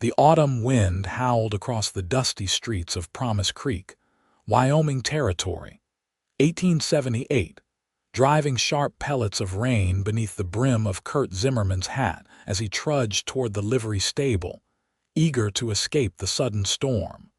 The autumn wind howled across the dusty streets of Promise Creek, Wyoming Territory, 1878, driving sharp pellets of rain beneath the brim of Kurt Zimmerman's hat as he trudged toward the livery stable, eager to escape the sudden storm.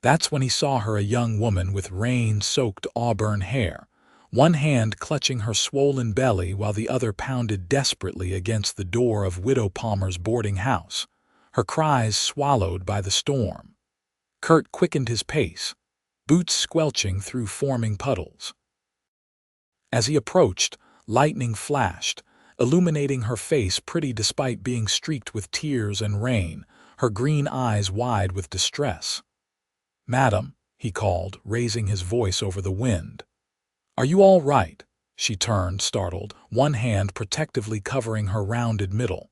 That's when he saw her, a young woman with rain-soaked auburn hair, one hand clutching her swollen belly while the other pounded desperately against the door of Widow Palmer's boarding house, her cries swallowed by the storm. Kurt quickened his pace, boots squelching through forming puddles. As he approached, lightning flashed, illuminating her face pretty despite being streaked with tears and rain, her green eyes wide with distress. "Madam," he called, raising his voice over the wind. "Are you all right?" She turned, startled, one hand protectively covering her rounded middle.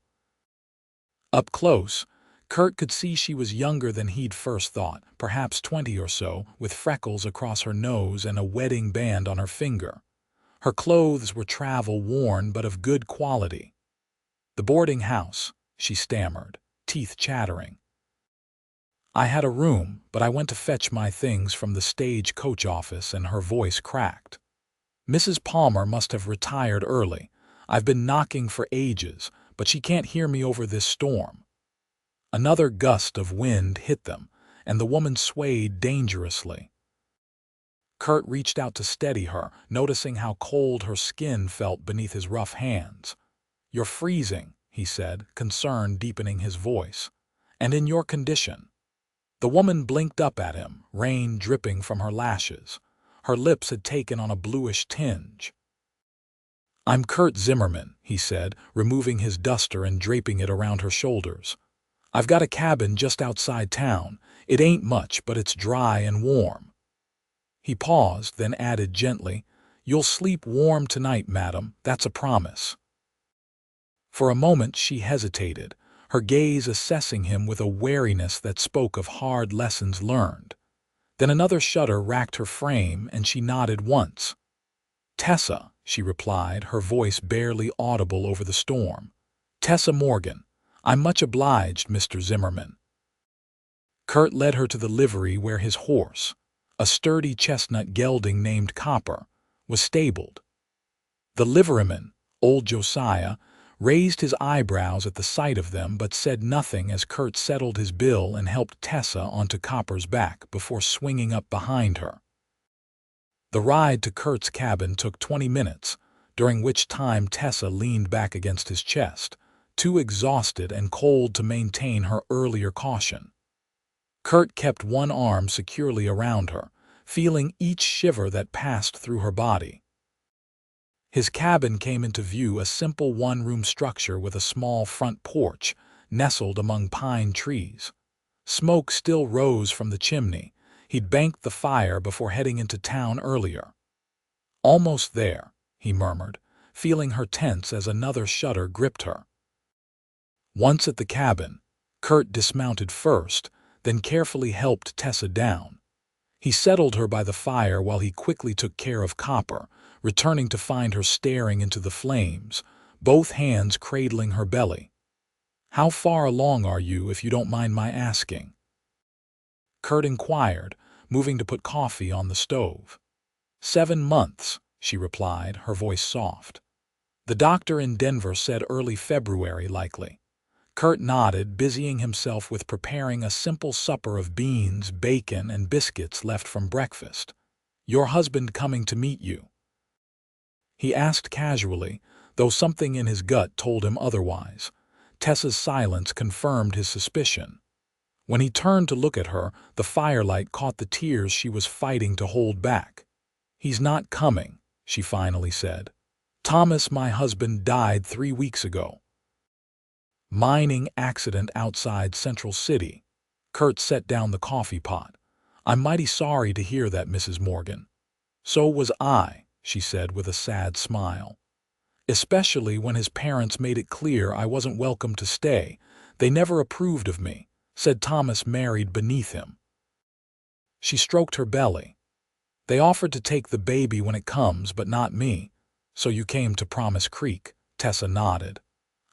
Up close, Kurt could see she was younger than he'd first thought, perhaps 20 or so, with freckles across her nose and a wedding band on her finger. Her clothes were travel-worn but of good quality. "The boarding house," she stammered, teeth chattering. "I had a room, but I went to fetch my things from the stage-coach office," and her voice cracked. "Mrs. Palmer must have retired early. I've been knocking for ages, but she can't hear me over this storm." Another gust of wind hit them, and the woman swayed dangerously. Kurt reached out to steady her, noticing how cold her skin felt beneath his rough hands. "You're freezing," he said, concern deepening his voice. "And in your condition." The woman blinked up at him, rain dripping from her lashes. Her lips had taken on a bluish tinge. "I'm Kurt Zimmerman," he said, removing his duster and draping it around her shoulders. "I've got a cabin just outside town. It ain't much, but it's dry and warm." He paused, then added gently, "You'll sleep warm tonight, madam, that's a promise." For a moment she hesitated, her gaze assessing him with a wariness that spoke of hard lessons learned. Then another shudder racked her frame, and she nodded once. "Tessa," she replied, her voice barely audible over the storm. "Tessa Morgan. I'm much obliged, Mr. Zimmerman." Kurt led her to the livery where his horse, a sturdy chestnut gelding named Copper, was stabled. The liveryman, old Josiah, raised his eyebrows at the sight of them but said nothing as Kurt settled his bill and helped Tessa onto Copper's back before swinging up behind her. The ride to Kurt's cabin took 20 minutes, during which time Tessa leaned back against his chest, too exhausted and cold to maintain her earlier caution. Kurt kept one arm securely around her, feeling each shiver that passed through her body. His cabin came into view, a simple one-room structure with a small front porch, nestled among pine trees. Smoke still rose from the chimney. He'd banked the fire before heading into town earlier. "Almost there," he murmured, feeling her tense as another shudder gripped her. Once at the cabin, Kurt dismounted first, then carefully helped Tessa down. He settled her by the fire while he quickly took care of Copper, returning to find her staring into the flames, both hands cradling her belly. "How far along are you, if you don't mind my asking?" Kurt inquired, moving to put coffee on the stove. 7 months, she replied, her voice soft. "The doctor in Denver said early February, likely." Kurt nodded, busying himself with preparing a simple supper of beans, bacon, and biscuits left from breakfast. "Your husband coming to meet you?" he asked casually, though something in his gut told him otherwise. Tessa's silence confirmed his suspicion. When he turned to look at her, the firelight caught the tears she was fighting to hold back. "He's not coming," she finally said. "Thomas, my husband, died 3 weeks ago." "Mining accident outside Central City." Kurt set down the coffee pot. "I'm mighty sorry to hear that, Mrs. Morgan." "So was I," she said with a sad smile. "Especially when his parents made it clear I wasn't welcome to stay. They never approved of me, said Thomas married beneath him." She stroked her belly. "They offered to take the baby when it comes, but not me." "So you came to Promise Creek?" Tessa nodded.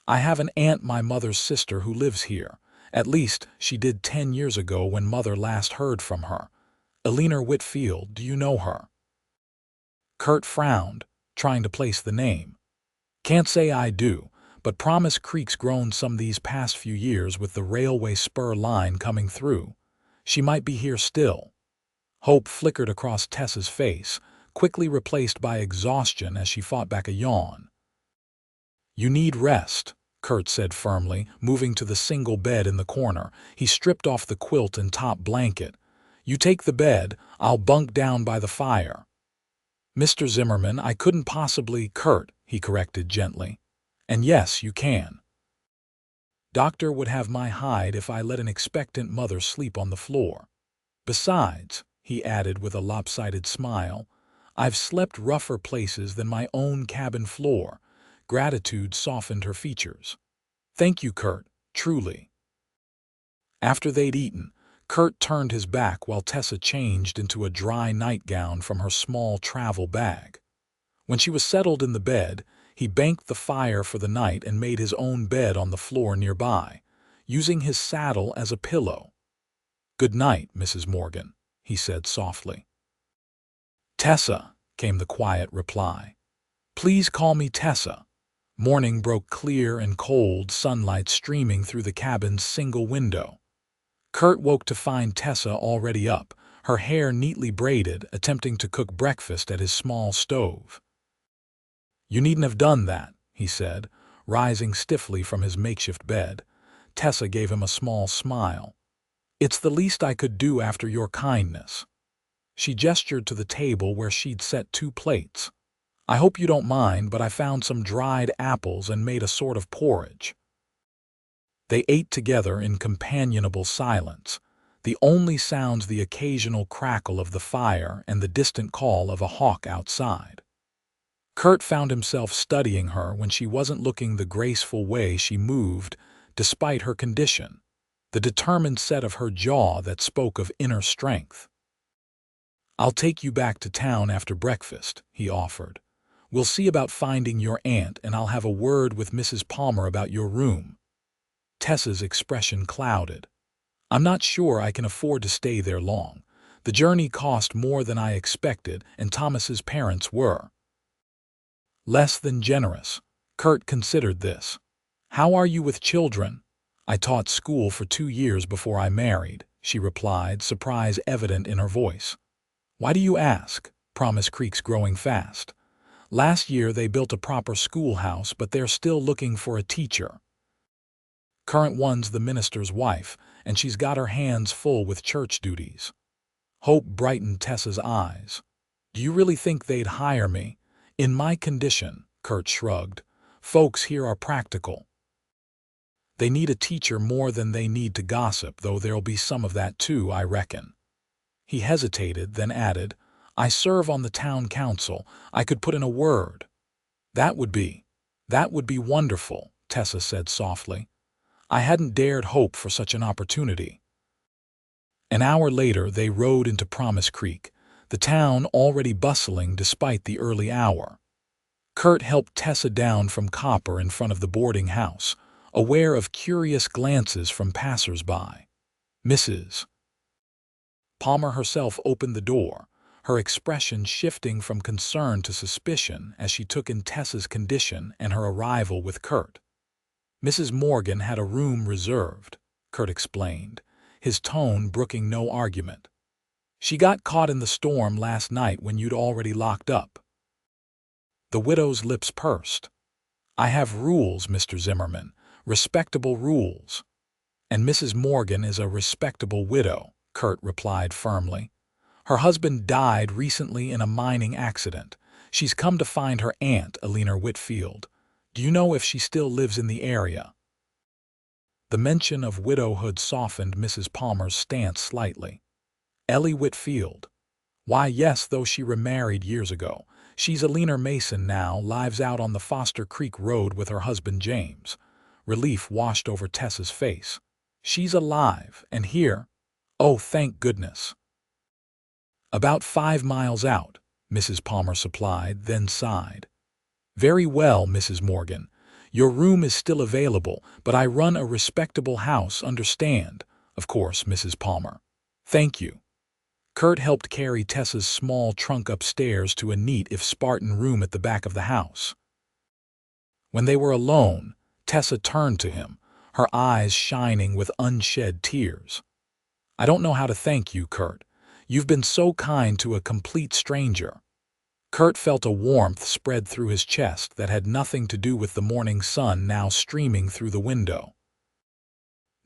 "I have an aunt, my mother's sister, who lives here, At least, she did 10 years ago when Mother last heard from her. Eleanor Whitfield, do you know her? Kurt frowned, trying to place the name. Can't say I do, but Promise Creek's grown some these past few years with the railway spur line coming through. She might be here still. Hope flickered across Tessa's face, quickly replaced by exhaustion as she fought back a yawn. You need rest, Kurt said firmly, moving to the single bed in the corner. He stripped off the quilt and top blanket. You take the bed, I'll bunk down by the fire. Mr. Zimmerman, I couldn't possibly— Kurt, he corrected gently. And yes, you can. Doctor would have my hide if I let an expectant mother sleep on the floor. Besides, he added with a lopsided smile, I've slept rougher places than my own cabin floor. Gratitude softened her features. Thank you, Kurt, truly. After they'd eaten, Kurt turned his back while Tessa changed into a dry nightgown from her small travel bag. When she was settled in the bed, he banked the fire for the night and made his own bed on the floor nearby, using his saddle as a pillow. Good night, Mrs. Morgan, he said softly. Tessa, came the quiet reply. Please call me Tessa. Morning broke clear and cold, sunlight streaming through the cabin's single window. Kurt woke to find Tessa already up, her hair neatly braided, attempting to cook breakfast at his small stove. You needn't have done that, he said, rising stiffly from his makeshift bed. Tessa gave him a small smile. It's the least I could do after your kindness. She gestured to the table where she'd set 2 plates. I hope you don't mind, but I found some dried apples and made a sort of porridge. They ate together in companionable silence, the only sounds the occasional crackle of the fire and the distant call of a hawk outside. Kurt found himself studying her when she wasn't looking the graceful way she moved, despite her condition, the determined set of her jaw that spoke of inner strength. I'll take you back to town after breakfast, he offered. We'll see about finding your aunt, and I'll have a word with Mrs. Palmer about your room. Tessa's expression clouded. I'm not sure I can afford to stay there long. The journey cost more than I expected, and Thomas's parents were less than generous. Kurt considered this. How are you with children? I taught school for 2 years before I married, she replied, surprise evident in her voice. Why do you ask? Promise Creek's growing fast. Last year they built a proper schoolhouse, but they're still looking for a teacher. Current one's the minister's wife, and she's got her hands full with church duties. Hope brightened Tessa's eyes. Do you really think they'd hire me? In my condition, Kurt shrugged. Folks here are practical. They need a teacher more than they need to gossip, though there'll be some of that too, I reckon. He hesitated, then added, I serve on the town council. I could put in a word. That would be wonderful, Tessa said softly. I hadn't dared hope for such an opportunity. An hour later they rode into Promise Creek, the town already bustling despite the early hour. Kurt helped Tessa down from Copper in front of the boarding house, aware of curious glances from passers-by. Mrs. Palmer herself opened the door, her expression shifting from concern to suspicion as she took in Tessa's condition and her arrival with Kurt. Mrs. Morgan had a room reserved, Kurt explained, his tone brooking no argument. She got caught in the storm last night when you'd already locked up. The widow's lips pursed. I have rules, Mr. Zimmerman, respectable rules. And Mrs. Morgan is a respectable widow, Kurt replied firmly. Her husband died recently in a mining accident. She's come to find her aunt, Eleanor Whitfield. Do you know if she still lives in the area? The mention of widowhood softened Mrs. Palmer's stance slightly. Ellie Whitfield. Why, yes, though she remarried years ago. She's Eleanor Mason now, lives out on the Foster Creek Road with her husband James. Relief washed over Tessa's face. She's alive, and here. Oh, thank goodness. About 5 miles out, Mrs. Palmer supplied, then sighed. Very well, Mrs. Morgan. Your room is still available, but I run a respectable house, understand? Of course, Mrs. Palmer. Thank you. Kurt helped carry Tessa's small trunk upstairs to a neat if Spartan room at the back of the house. When they were alone, Tessa turned to him, her eyes shining with unshed tears. I don't know how to thank you, Kurt. You've been so kind to a complete stranger. Kurt felt a warmth spread through his chest that had nothing to do with the morning sun now streaming through the window.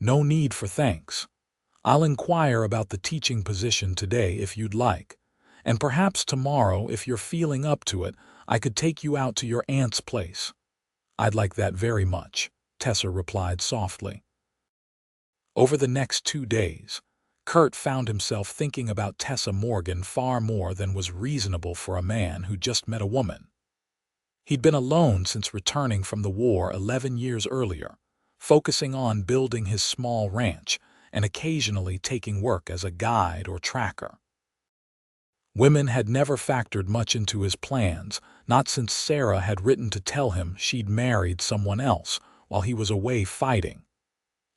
No need for thanks. I'll inquire about the teaching position today if you'd like, and perhaps tomorrow, if you're feeling up to it, I could take you out to your aunt's place. I'd like that very much, Tessa replied softly. Over the next 2 days, Kurt found himself thinking about Tessa Morgan far more than was reasonable for a man who just met a woman. He'd been alone since returning from the war 11 years earlier, focusing on building his small ranch and occasionally taking work as a guide or tracker. Women had never factored much into his plans, not since Sarah had written to tell him she'd married someone else while he was away fighting.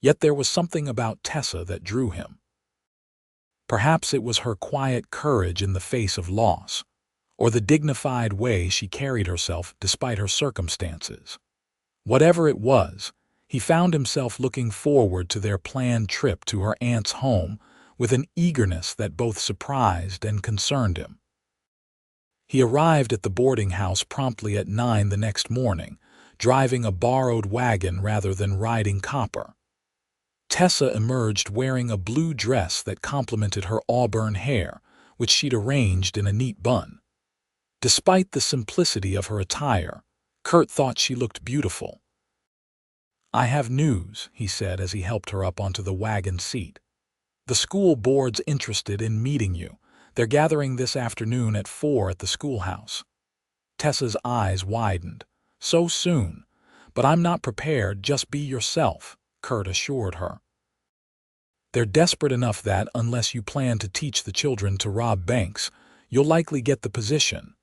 Yet there was something about Tessa that drew him. Perhaps it was her quiet courage in the face of loss, or the dignified way she carried herself despite her circumstances. Whatever it was, he found himself looking forward to their planned trip to her aunt's home with an eagerness that both surprised and concerned him. He arrived at the boarding house promptly at 9 the next morning, driving a borrowed wagon rather than riding copper. Tessa emerged wearing a blue dress that complemented her auburn hair, which she'd arranged in a neat bun. Despite the simplicity of her attire, Kurt thought she looked beautiful. I have news, he said as he helped her up onto the wagon seat. The school board's interested in meeting you. They're gathering this afternoon at 4 at the schoolhouse. Tessa's eyes widened. So soon? But I'm not prepared, just be yourself, Kurt assured her. They're desperate enough that, unless you plan to teach the children to rob banks, you'll likely get the position.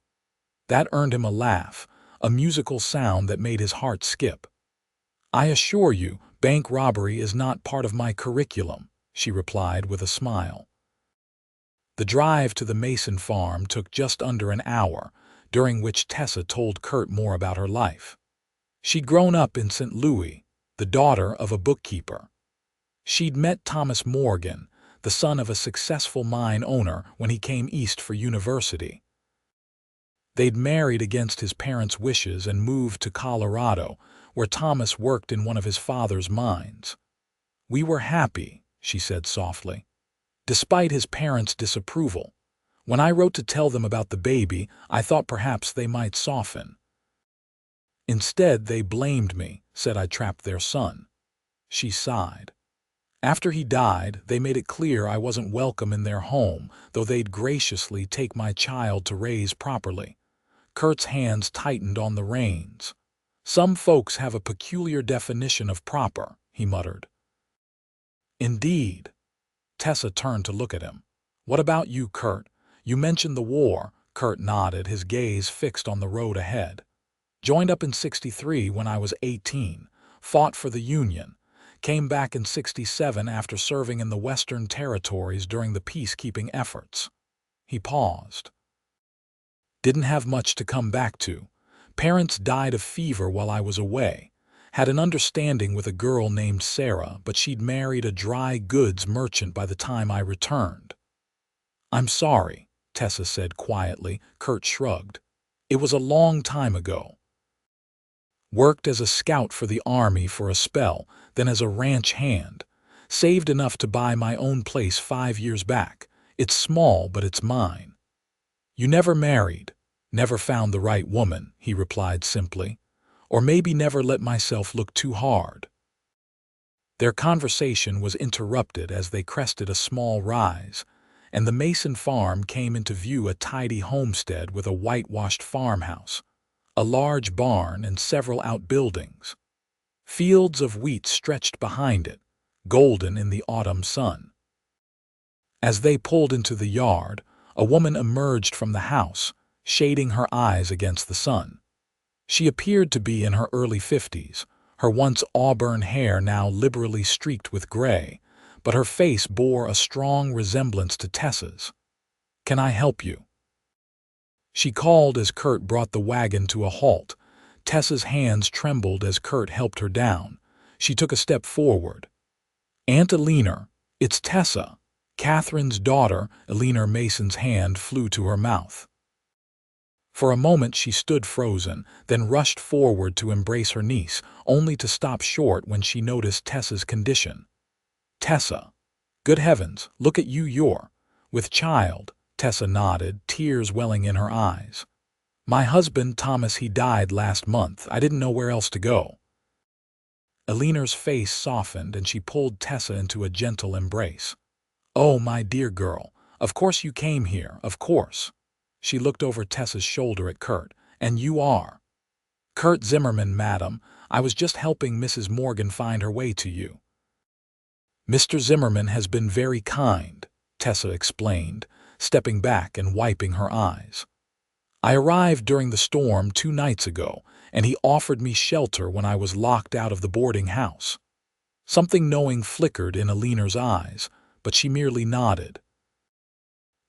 That earned him a laugh, a musical sound that made his heart skip. I assure you, bank robbery is not part of my curriculum, she replied with a smile. The drive to the Mason farm took just under an hour, during which Tessa told Kurt more about her life. She'd grown up in St. Louis, the daughter of a bookkeeper. She'd met Thomas Morgan, the son of a successful mine owner, when he came east for university. They'd married against his parents' wishes and moved to Colorado, where Thomas worked in one of his father's mines. We were happy, she said softly, despite his parents' disapproval. When I wrote to tell them about the baby, I thought perhaps they might soften. Instead, they blamed me, said I trapped their son. She sighed. After he died, they made it clear I wasn't welcome in their home, though they'd graciously take my child to raise properly. Kurt's hands tightened on the reins. Some folks have a peculiar definition of proper, he muttered. Indeed. Tessa turned to look at him. What about you, Kurt? You mentioned the war. Kurt nodded, his gaze fixed on the road ahead. Joined up in '63 when I was 18, fought for the Union. Came back in '67 after serving in the Western Territories during the peacekeeping efforts. He paused. Didn't have much to come back to. Parents died of fever while I was away. Had an understanding with a girl named Sarah, but she'd married a dry goods merchant by the time I returned. I'm sorry, Tessa said quietly. Kurt shrugged. It was a long time ago. Worked as a scout for the army for a spell, then as a ranch hand. Saved enough to buy my own place 5 years back. It's small, but it's mine. You never married, never found the right woman, he replied simply. Or maybe never let myself look too hard. Their conversation was interrupted as they crested a small rise, and the Mason farm came into view, a tidy homestead with a whitewashed farmhouse, a large barn and several outbuildings. Fields of wheat stretched behind it, golden in the autumn sun. As they pulled into the yard, a woman emerged from the house, shading her eyes against the sun. She appeared to be in her early 50s, her once auburn hair now liberally streaked with gray, but her face bore a strong resemblance to Tessa's. "Can I help you?" she called as Kurt brought the wagon to a halt. Tessa's hands trembled as Kurt helped her down. She took a step forward. "Aunt Eleanor, it's Tessa, Catherine's daughter." Eleanor Mason's hand flew to her mouth. For a moment she stood frozen, then rushed forward to embrace her niece, only to stop short when she noticed Tessa's condition. "Tessa, good heavens, look at you, you're with child." Tessa nodded, tears welling in her eyes. "My husband, Thomas, he died last month. I didn't know where else to go." Eleanor's face softened and she pulled Tessa into a gentle embrace. "Oh, my dear girl, of course you came here, of course." She looked over Tessa's shoulder at Kurt. "And you are?" "Kurt Zimmerman, madam. I was just helping Mrs. Morgan find her way to you." "Mr. Zimmerman has been very kind," Tessa explained, stepping back and wiping her eyes. "I arrived during the storm 2 nights ago, and he offered me shelter when I was locked out of the boarding house." Something knowing flickered in Eleanor's eyes, but she merely nodded.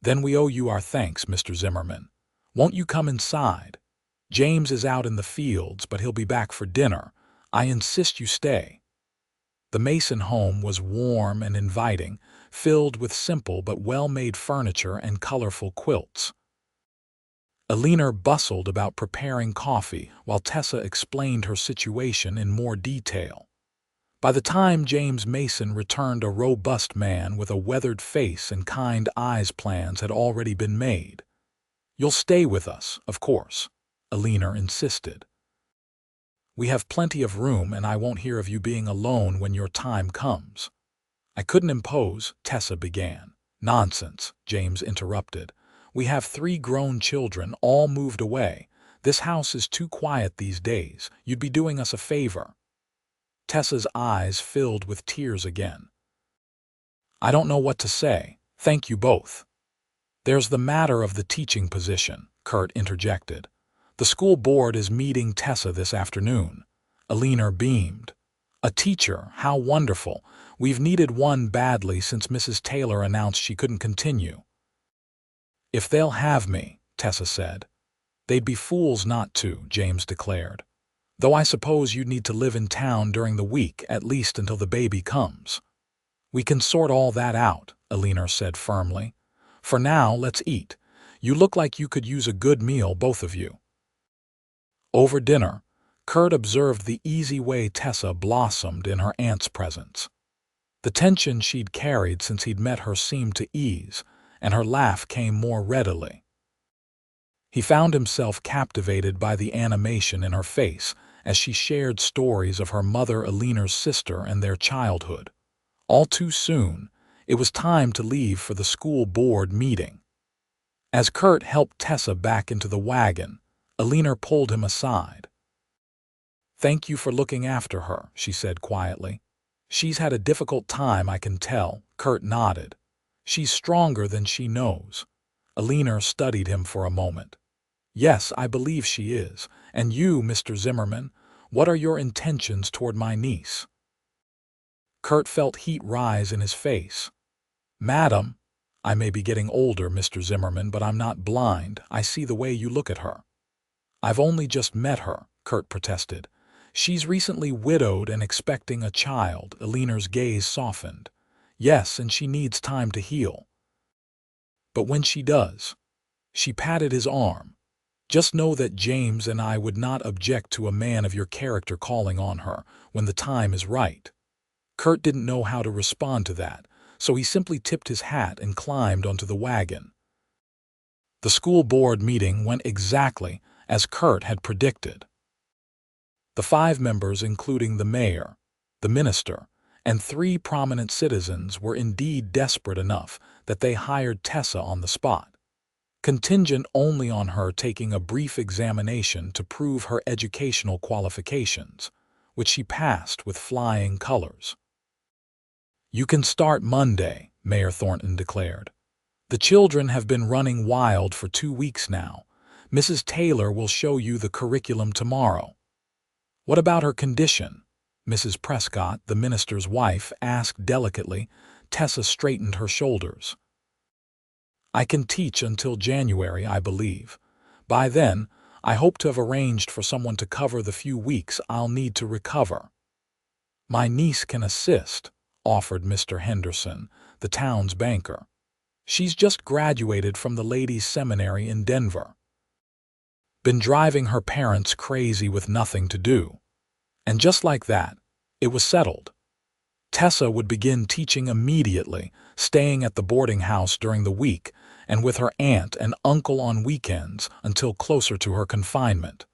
"Then we owe you our thanks, Mr. Zimmerman. Won't you come inside? James is out in the fields, but he'll be back for dinner. I insist you stay." The Mason home was warm and inviting, filled with simple but well-made furniture and colorful quilts. Eleanor bustled about preparing coffee while Tessa explained her situation in more detail. By the time James Mason returned, a robust man with a weathered face and kind eyes, plans had already been made. "You'll stay with us, of course," Eleanor insisted. "We have plenty of room, and I won't hear of you being alone when your time comes." "I couldn't impose," Tessa began. "Nonsense," James interrupted. "We have 3 grown children, all moved away. This house is too quiet these days. You'd be doing us a favor." Tessa's eyes filled with tears again. "I don't know what to say. Thank you both." "There's the matter of the teaching position," Kurt interjected. "The school board is meeting, Tessa, this afternoon." Eleanor beamed. "A teacher, how wonderful. We've needed one badly since Mrs. Taylor announced she couldn't continue." "If they'll have me," Tessa said. "They'd be fools not to," James declared. "Though I suppose you'd need to live in town during the week, at least until the baby comes." "We can sort all that out," Eleanor said firmly. "For now, let's eat. You look like you could use a good meal, both of you." Over dinner, Kurt observed the easy way Tessa blossomed in her aunt's presence. The tension she'd carried since he'd met her seemed to ease, and her laugh came more readily. He found himself captivated by the animation in her face as she shared stories of her mother, Eleanor's sister, and their childhood. All too soon, it was time to leave for the school board meeting. As Kurt helped Tessa back into the wagon, Eleanor pulled him aside. "Thank you for looking after her," she said quietly. "She's had a difficult time, I can tell." Kurt nodded. "She's stronger than she knows." Eleanor studied him for a moment. "Yes, I believe she is. And you, Mr. Zimmerman, what are your intentions toward my niece?" Kurt felt heat rise in his face. "Madam, I may be getting older, Mr. Zimmerman, but I'm not blind. I see the way you look at her." "I've only just met her," Kurt protested. "She's recently widowed and expecting a child." Eleanor's gaze softened. "Yes, and she needs time to heal. But when she does," she patted his arm, "just know that James and I would not object to a man of your character calling on her when the time is right." Kurt didn't know how to respond to that, so he simply tipped his hat and climbed onto the wagon. The school board meeting went exactly as Kurt had predicted. The 5 members, including the mayor, the minister, and 3 prominent citizens, were indeed desperate enough that they hired Tessa on the spot, contingent only on her taking a brief examination to prove her educational qualifications, which she passed with flying colors. "You can start Monday," Mayor Thornton declared. "The children have been running wild for 2 weeks now. Mrs. Taylor will show you the curriculum tomorrow." "What about her condition?" Mrs. Prescott, the minister's wife, asked delicately. Tessa straightened her shoulders. "I can teach until January, I believe. By then, I hope to have arranged for someone to cover the few weeks I'll need to recover." "My niece can assist," offered Mr. Henderson, the town's banker. "She's just graduated from the ladies' seminary in Denver. Been driving her parents crazy with nothing to do." And just like that, it was settled. Tessa would begin teaching immediately, staying at the boarding house during the week and with her aunt and uncle on weekends until closer to her confinement.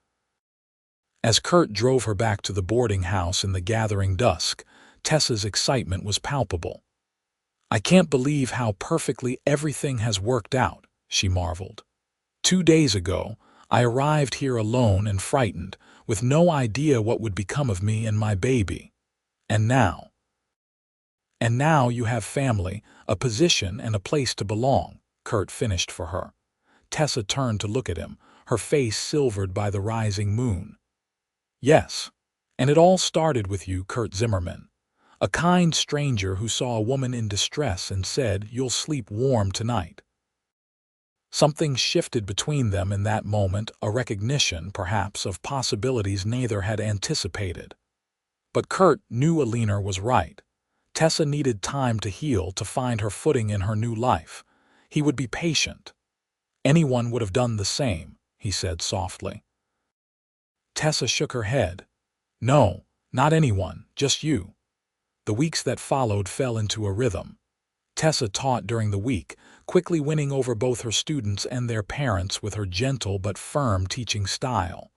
As Kurt drove her back to the boarding house in the gathering dusk, Tessa's excitement was palpable. "I can't believe how perfectly everything has worked out," she marveled. "2 days ago, I arrived here alone and frightened, with no idea what would become of me and my baby. And now you have family, a position, and a place to belong," Kurt finished for her. Tessa turned to look at him, her face silvered by the rising moon. "Yes, and it all started with you, Kurt Zimmerman. A kind stranger who saw a woman in distress and said, 'You'll sleep warm tonight.'" Something shifted between them in that moment, a recognition, perhaps, of possibilities neither had anticipated. But Kurt knew Alina was right. Tessa needed time to heal, to find her footing in her new life. He would be patient. "Anyone would have done the same," he said softly. Tessa shook her head. "No, not anyone, just you." The weeks that followed fell into a rhythm. Tessa taught during the week, quickly winning over both her students and their parents with her gentle but firm teaching style.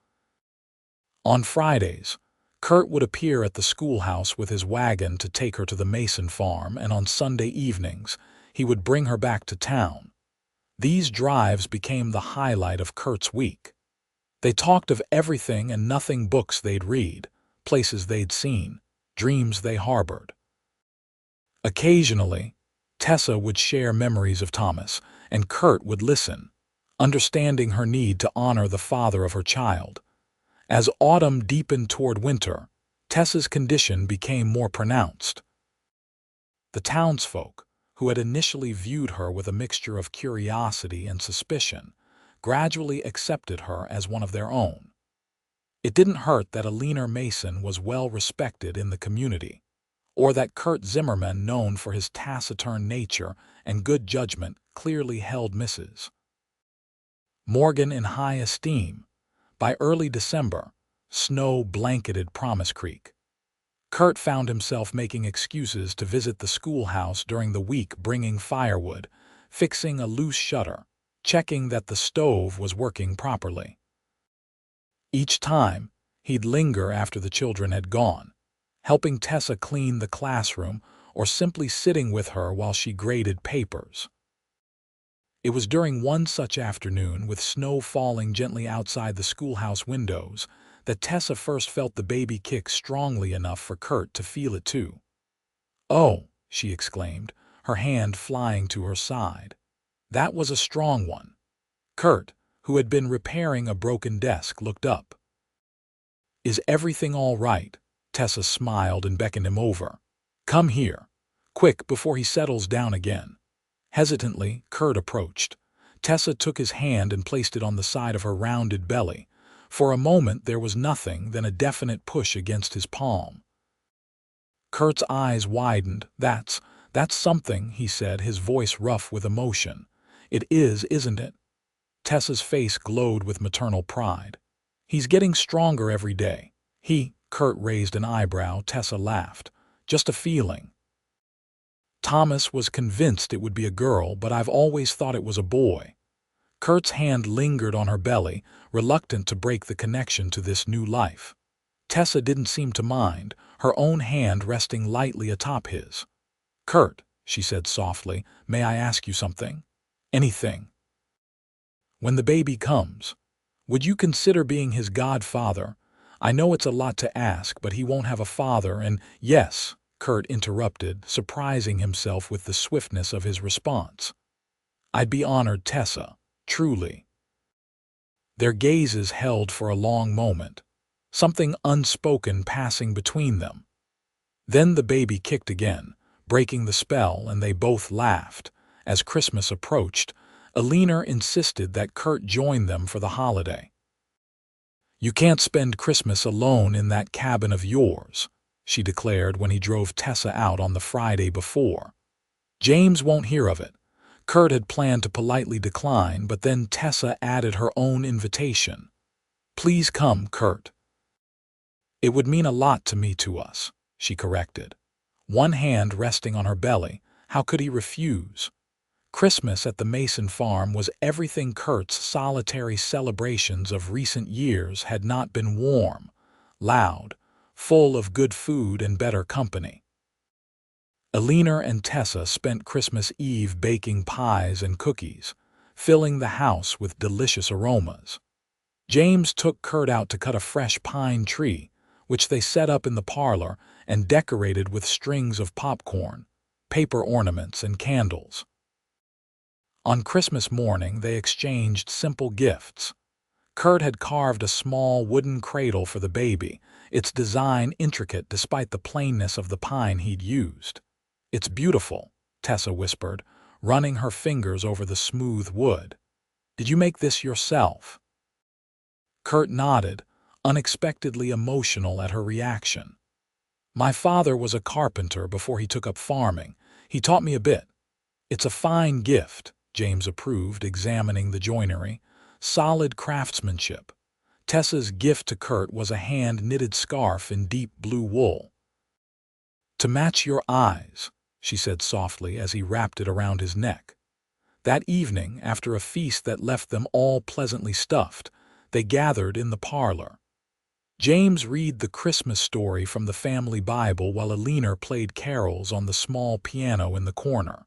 On Fridays, Kurt would appear at the schoolhouse with his wagon to take her to the Mason farm, and on Sunday evenings, he would bring her back to town. These drives became the highlight of Kurt's week. They talked of everything and nothing: books they'd read, places they'd seen, dreams they harbored. Occasionally, Tessa would share memories of Thomas, and Kurt would listen, understanding her need to honor the father of her child. As autumn deepened toward winter, Tessa's condition became more pronounced. The townsfolk, who had initially viewed her with a mixture of curiosity and suspicion, gradually accepted her as one of their own. It didn't hurt that Alina Mason was well respected in the community, or that Kurt Zimmerman, known for his taciturn nature and good judgment, clearly held Mrs. Morgan in high esteem. By early December, snow blanketed Promise Creek. Kurt found himself making excuses to visit the schoolhouse during the week, bringing firewood, fixing a loose shutter, checking that the stove was working properly. Each time, he'd linger after the children had gone, helping Tessa clean the classroom or simply sitting with her while she graded papers. It was during one such afternoon, with snow falling gently outside the schoolhouse windows, that Tessa first felt the baby kick strongly enough for Kurt to feel it too. "Oh," she exclaimed, her hand flying to her side. That was a strong one. Kurt, who had been repairing a broken desk, looked up. "Is everything all right?" Tessa smiled and beckoned him over. "Come here, quick, before he settles down again." Hesitantly, Kurt approached. Tessa took his hand and placed it on the side of her rounded belly. For a moment there was nothing, then a definite push against his palm. Kurt's eyes widened. That's something," he said, his voice rough with emotion. "It is, isn't it?" Tessa's face glowed with maternal pride. "He's getting stronger every day." Kurt raised an eyebrow. Tessa laughed. "Just a feeling. Thomas was convinced it would be a girl, but I've always thought it was a boy." Kurt's hand lingered on her belly, reluctant to break the connection to this new life. Tessa didn't seem to mind, her own hand resting lightly atop his. "Kurt," she said softly, "may I ask you something? Anything. When the baby comes, would you consider being his godfather? I know it's a lot to ask, but he won't have a father, and—" "Yes," Kurt interrupted, surprising himself with the swiftness of his response. "I'd be honored, Tessa, truly." Their gazes held for a long moment, something unspoken passing between them. Then the baby kicked again, breaking the spell, and they both laughed. As Christmas approached, Alina insisted that Kurt join them for the holiday. "You can't spend Christmas alone in that cabin of yours," she declared when he drove Tessa out on the Friday before. "James won't hear of it." Kurt had planned to politely decline, but then Tessa added her own invitation. "Please come, Kurt." "It would mean a lot to us," she corrected. One hand resting on her belly, how could he refuse? Christmas at the Mason farm was everything Kurt's solitary celebrations of recent years had not been: warm, loud, full of good food and better company. Alina and Tessa spent Christmas Eve baking pies and cookies, filling the house with delicious aromas. James took Kurt out to cut a fresh pine tree, which they set up in the parlor and decorated with strings of popcorn, paper ornaments, and candles. On Christmas morning, they exchanged simple gifts. Kurt had carved a small wooden cradle for the baby, its design intricate despite the plainness of the pine he'd used. "It's beautiful," Tessa whispered, running her fingers over the smooth wood. "Did you make this yourself?" Kurt nodded, unexpectedly emotional at her reaction. "My father was a carpenter before he took up farming. He taught me a bit." "It's a fine gift," James approved, examining the joinery. "Solid craftsmanship." Tessa's gift to Kurt was a hand-knitted scarf in deep blue wool. "To match your eyes," she said softly as he wrapped it around his neck. That evening, after a feast that left them all pleasantly stuffed, they gathered in the parlor. James read the Christmas story from the family Bible while Alina played carols on the small piano in the corner.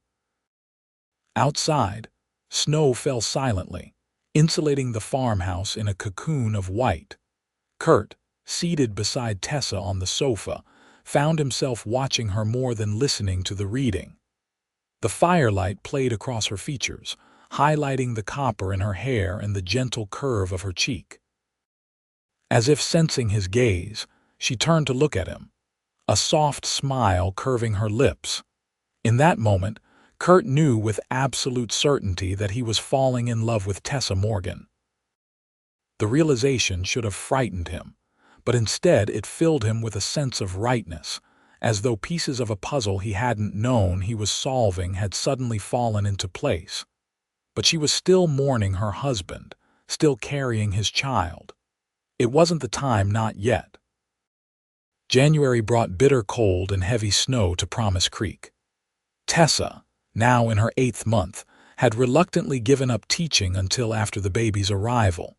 Outside, snow fell silently, insulating the farmhouse in a cocoon of white. Kurt, seated beside Tessa on the sofa, found himself watching her more than listening to the reading. The firelight played across her features, highlighting the copper in her hair and the gentle curve of her cheek. As if sensing his gaze, she turned to look at him, a soft smile curving her lips. In that moment, Kurt knew with absolute certainty that he was falling in love with Tessa Morgan. The realization should have frightened him, but instead it filled him with a sense of rightness, as though pieces of a puzzle he hadn't known he was solving had suddenly fallen into place. But she was still mourning her husband, still carrying his child. It wasn't the time, not yet. January brought bitter cold and heavy snow to Promise Creek. Tessa, now in her 8th month, had reluctantly given up teaching until after the baby's arrival.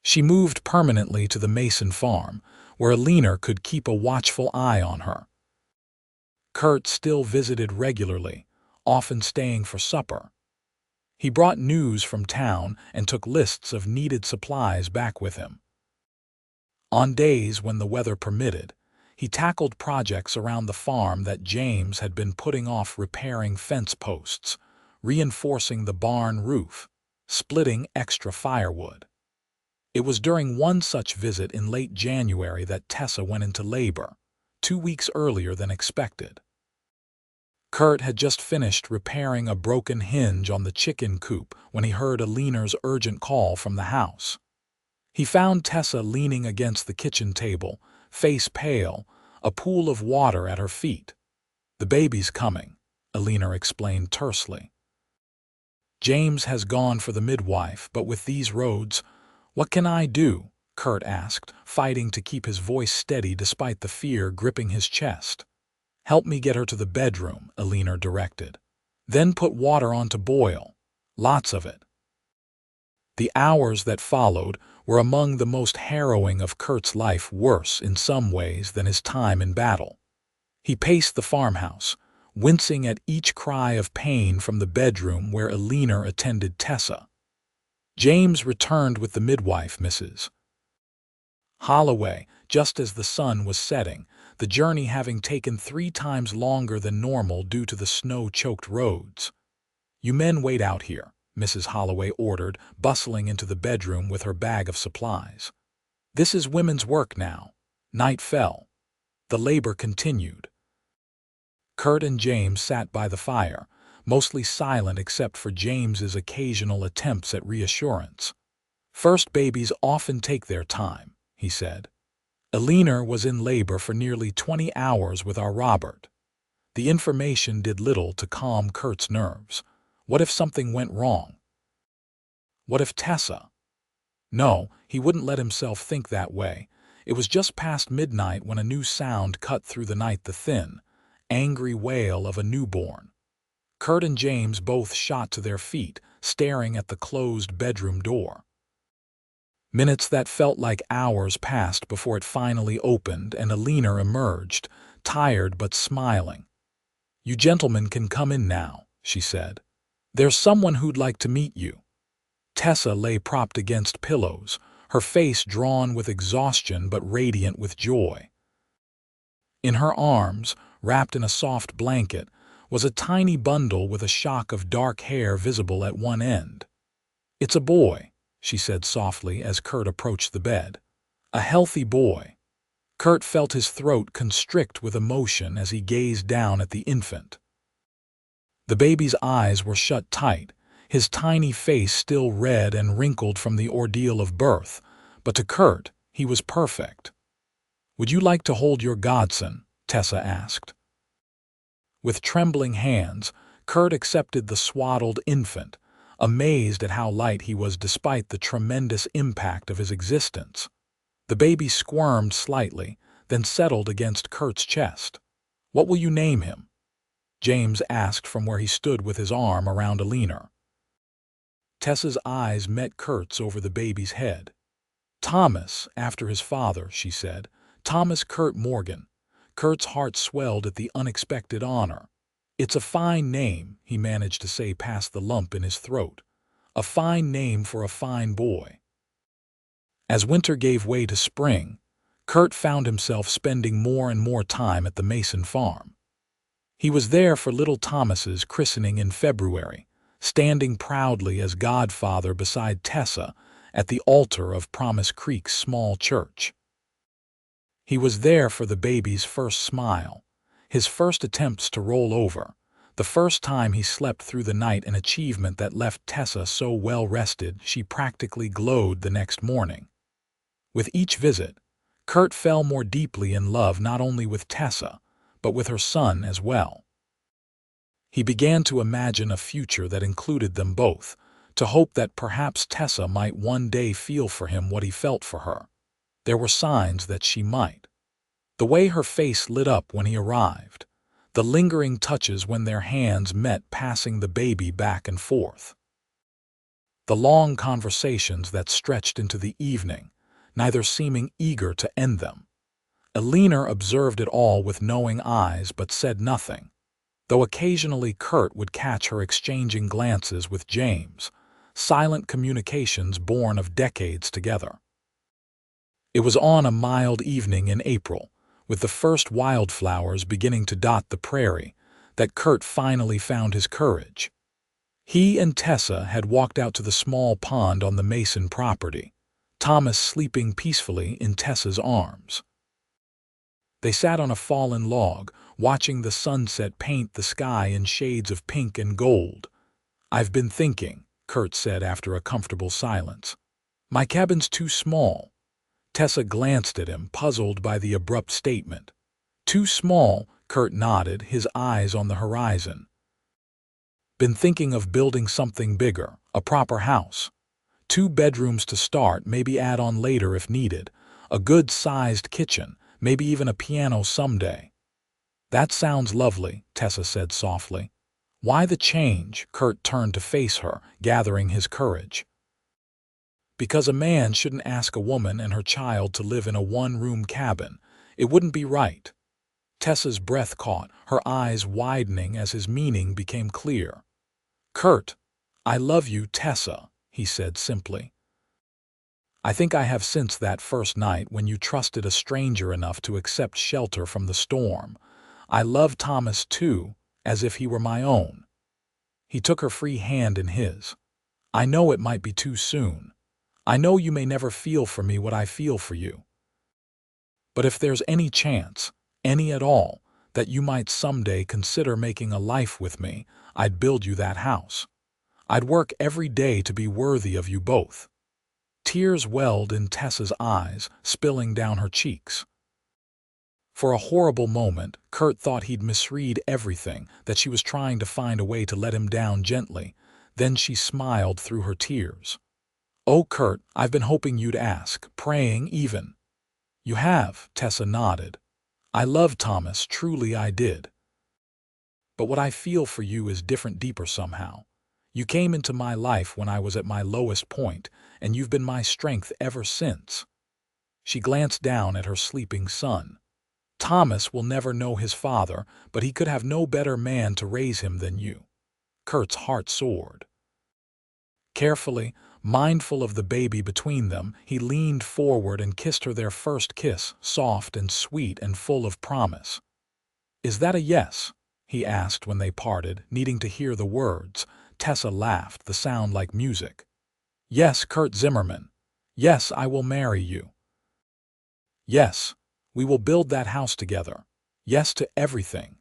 She moved permanently to the Mason farm, where Alina could keep a watchful eye on her. Kurt still visited regularly, often staying for supper. He brought news from town and took lists of needed supplies back with him. On days when the weather permitted, he tackled projects around the farm that James had been putting off: repairing fence posts, reinforcing the barn roof, splitting extra firewood. It was during one such visit in late January that Tessa went into labor, 2 weeks earlier than expected. Kurt had just finished repairing a broken hinge on the chicken coop when he heard Alina's urgent call from the house. He found Tessa leaning against the kitchen table, face pale, a pool of water at her feet. "The baby's coming," Alina explained tersely. "James has gone for the midwife, but with these roads, what can I do?" Kurt asked, fighting to keep his voice steady despite the fear gripping his chest. "Help me get her to the bedroom," Alina directed. "Then put water on to boil. Lots of it." The hours that followed were among the most harrowing of Kurt's life, worse in some ways than his time in battle. He paced the farmhouse, wincing at each cry of pain from the bedroom where Alina attended Tessa. James returned with the midwife, Mrs. Holloway, just as the sun was setting, the journey having taken 3 times longer than normal due to the snow-choked roads. "You men wait out here," Mrs. Holloway ordered, bustling into the bedroom with her bag of supplies. "This is women's work now." Night fell. The labor continued. Kurt and James sat by the fire, mostly silent except for James's occasional attempts at reassurance. "First babies often take their time," he said. "Eleanor was in labor for nearly 20 hours with our Robert." The information did little to calm Kurt's nerves. What if something went wrong? What if Tessa? No, he wouldn't let himself think that way. It was just past midnight when a new sound cut through the night, the thin, angry wail of a newborn. Kurt and James both shot to their feet, staring at the closed bedroom door. Minutes that felt like hours passed before it finally opened and Eleanor emerged, tired but smiling. "You gentlemen can come in now," she said. "There's someone who'd like to meet you." Tessa lay propped against pillows, her face drawn with exhaustion but radiant with joy. In her arms, wrapped in a soft blanket, was a tiny bundle with a shock of dark hair visible at one end. "It's a boy," she said softly as Kurt approached the bed. "A healthy boy." Kurt felt his throat constrict with emotion as he gazed down at the infant. The baby's eyes were shut tight, his tiny face still red and wrinkled from the ordeal of birth, but to Kurt, he was perfect. "Would you like to hold your godson?" Tessa asked. With trembling hands, Kurt accepted the swaddled infant, amazed at how light he was despite the tremendous impact of his existence. The baby squirmed slightly, then settled against Kurt's chest. "What will you name him?" James asked from where he stood with his arm around Eleanor. Tessa's eyes met Kurt's over the baby's head. "Thomas, after his father," she said. "Thomas Kurt Morgan." Kurt's heart swelled at the unexpected honor. "It's a fine name," he managed to say past the lump in his throat. "A fine name for a fine boy." As winter gave way to spring, Kurt found himself spending more and more time at the Mason farm. He was there for little Thomas's christening in February, standing proudly as godfather beside Tessa at the altar of Promise Creek's small church. He was there for the baby's first smile, his first attempts to roll over, the first time he slept through the night, an achievement that left Tessa so well rested she practically glowed the next morning. With each visit, Kurt fell more deeply in love not only with Tessa, but with her son as well. He began to imagine a future that included them both, to hope that perhaps Tessa might one day feel for him what he felt for her. There were signs that she might. The way her face lit up when he arrived, the lingering touches when their hands met passing the baby back and forth. The long conversations that stretched into the evening, neither seeming eager to end them. Eleanor observed it all with knowing eyes but said nothing, though occasionally Kurt would catch her exchanging glances with James, silent communications born of decades together. It was on a mild evening in April, with the first wildflowers beginning to dot the prairie, that Kurt finally found his courage. He and Tessa had walked out to the small pond on the Mason property, Thomas sleeping peacefully in Tessa's arms. They sat on a fallen log, watching the sunset paint the sky in shades of pink and gold. "I've been thinking," Kurt said after a comfortable silence. "My cabin's too small." Tessa glanced at him, puzzled by the abrupt statement. "Too small," Kurt nodded, his eyes on the horizon. "Been thinking of building something bigger, a proper house. 2 bedrooms to start, maybe add on later if needed. A good-sized kitchen, maybe even a piano someday." "That sounds lovely," Tessa said softly. "Why the change?" Kurt turned to face her, gathering his courage. "Because a man shouldn't ask a woman and her child to live in a one-room cabin. It wouldn't be right." Tessa's breath caught, her eyes widening as his meaning became clear. "Kurt, I love you, Tessa," he said simply. "I think I have since that first night when you trusted a stranger enough to accept shelter from the storm. I love Thomas too, as if he were my own." He took her free hand in his. I know it might be too soon. I know you may never feel for me what I feel for you. But if there's any chance, any at all, that you might someday consider making a life with me, I'd build you that house. I'd work every day to be worthy of you both." Tears welled in Tessa's eyes, spilling down her cheeks. For a horrible moment, Kurt thought he'd misread everything, that she was trying to find a way to let him down gently. Then she smiled through her tears. "Oh, Kurt, I've been hoping you'd ask, praying even." "You have," Tessa nodded. "I love Thomas, truly I did. But what I feel for you is different, deeper somehow. You came into my life when I was at my lowest point, and you've been my strength ever since." She glanced down at her sleeping son. "Thomas will never know his father, but he could have no better man to raise him than you." Kurt's heart soared. Carefully, mindful of the baby between them, he leaned forward and kissed her their first kiss, soft and sweet and full of promise. "Is that a yes?" he asked when they parted, needing to hear the words. Tessa laughed, the sound like music. "Yes, Kurt Zimmerman. Yes, I will marry you. Yes, we will build that house together. Yes to everything."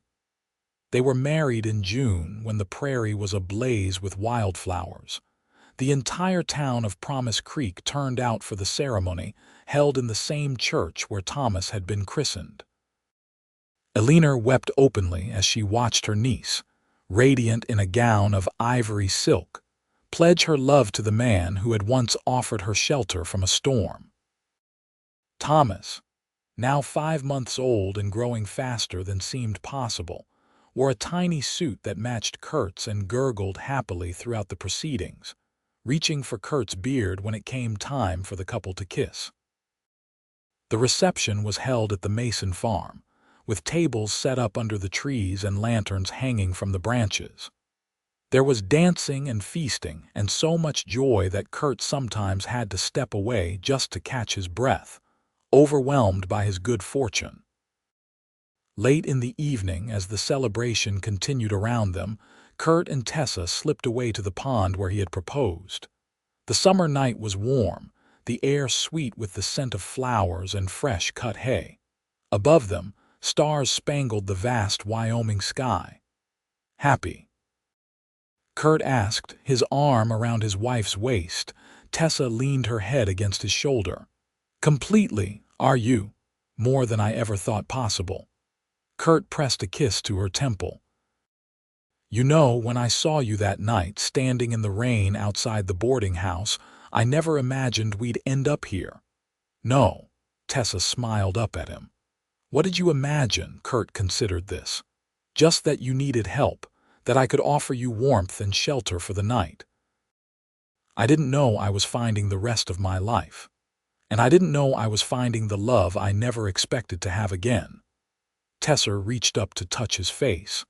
They were married in June when the prairie was ablaze with wildflowers. The entire town of Promise Creek turned out for the ceremony, held in the same church where Thomas had been christened. Eleanor wept openly as she watched her niece, radiant in a gown of ivory silk, pledge her love to the man who had once offered her shelter from a storm. Thomas, now 5 months old and growing faster than seemed possible, wore a tiny suit that matched Kurt's and gurgled happily throughout the proceedings, reaching for Kurt's beard when it came time for the couple to kiss. The reception was held at the Mason farm, with tables set up under the trees and lanterns hanging from the branches. There was dancing and feasting and so much joy that Kurt sometimes had to step away just to catch his breath, overwhelmed by his good fortune. Late in the evening, as the celebration continued around them, Kurt and Tessa slipped away to the pond where he had proposed. The summer night was warm, the air sweet with the scent of flowers and fresh cut hay. Above them, stars spangled the vast Wyoming sky. "Happy?" Kurt asked, his arm around his wife's waist. Tessa leaned her head against his shoulder. "Completely, are you? More than I ever thought possible." Kurt pressed a kiss to her temple. "You know, when I saw you that night, standing in the rain outside the boarding house, I never imagined we'd end up here." "No." Tessa smiled up at him. "What did you imagine?" Kurt considered this. "Just that you needed help, that I could offer you warmth and shelter for the night. I didn't know I was finding the rest of my life. And I didn't know I was finding the love I never expected to have again." Tessa reached up to touch his face.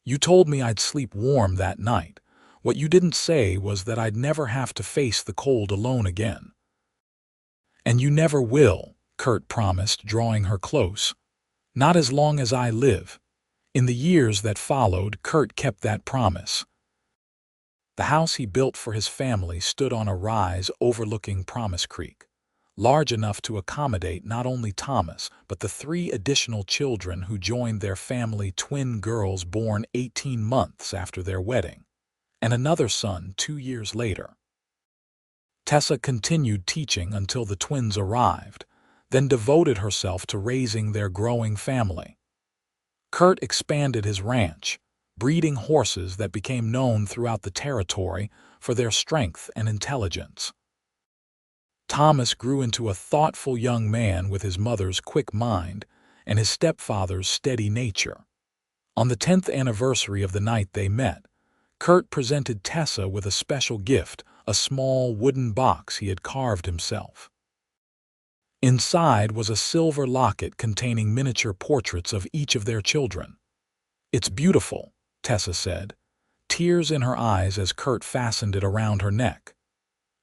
"You told me I'd sleep warm that night. What you didn't say was that I'd never have to face the cold alone again." "And you never will," Kurt promised, drawing her close. "Not as long as I live." In the years that followed, Kurt kept that promise. The house he built for his family stood on a rise overlooking Promise Creek, large enough to accommodate not only Thomas, but the 3 additional children who joined their family, twin girls born 18 months after their wedding, and another son 2 years later. Tessa continued teaching until the twins arrived, then devoted herself to raising their growing family. Kurt expanded his ranch, breeding horses that became known throughout the territory for their strength and intelligence. Thomas grew into a thoughtful young man with his mother's quick mind and his stepfather's steady nature. On the 10th anniversary of the night they met, Kurt presented Tessa with a special gift, a small wooden box he had carved himself. Inside was a silver locket containing miniature portraits of each of their children. "It's beautiful," Tessa said, tears in her eyes as Kurt fastened it around her neck.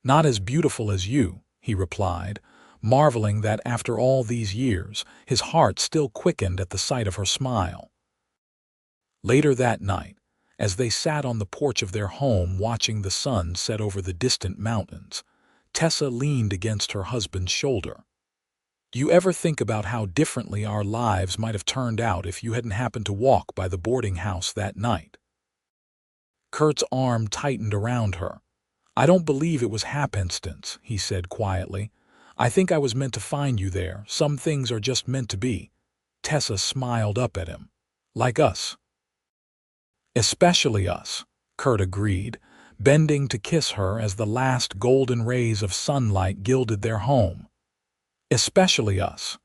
"Not as beautiful as you," he replied, marveling that after all these years, his heart still quickened at the sight of her smile. Later that night, As they sat on the porch of their home watching the sun set over the distant mountains, Tessa leaned against her husband's shoulder. "Do you ever think about how differently our lives might have turned out if you hadn't happened to walk by the boarding house that night?" Kurt's arm tightened around her. "I don't believe it was happenstance," he said quietly. "I think I was meant to find you there. Some things are just meant to be." Tessa smiled up at him. "Like us." "Especially us," Kurt agreed, bending to kiss her as the last golden rays of sunlight gilded their home. "Especially us."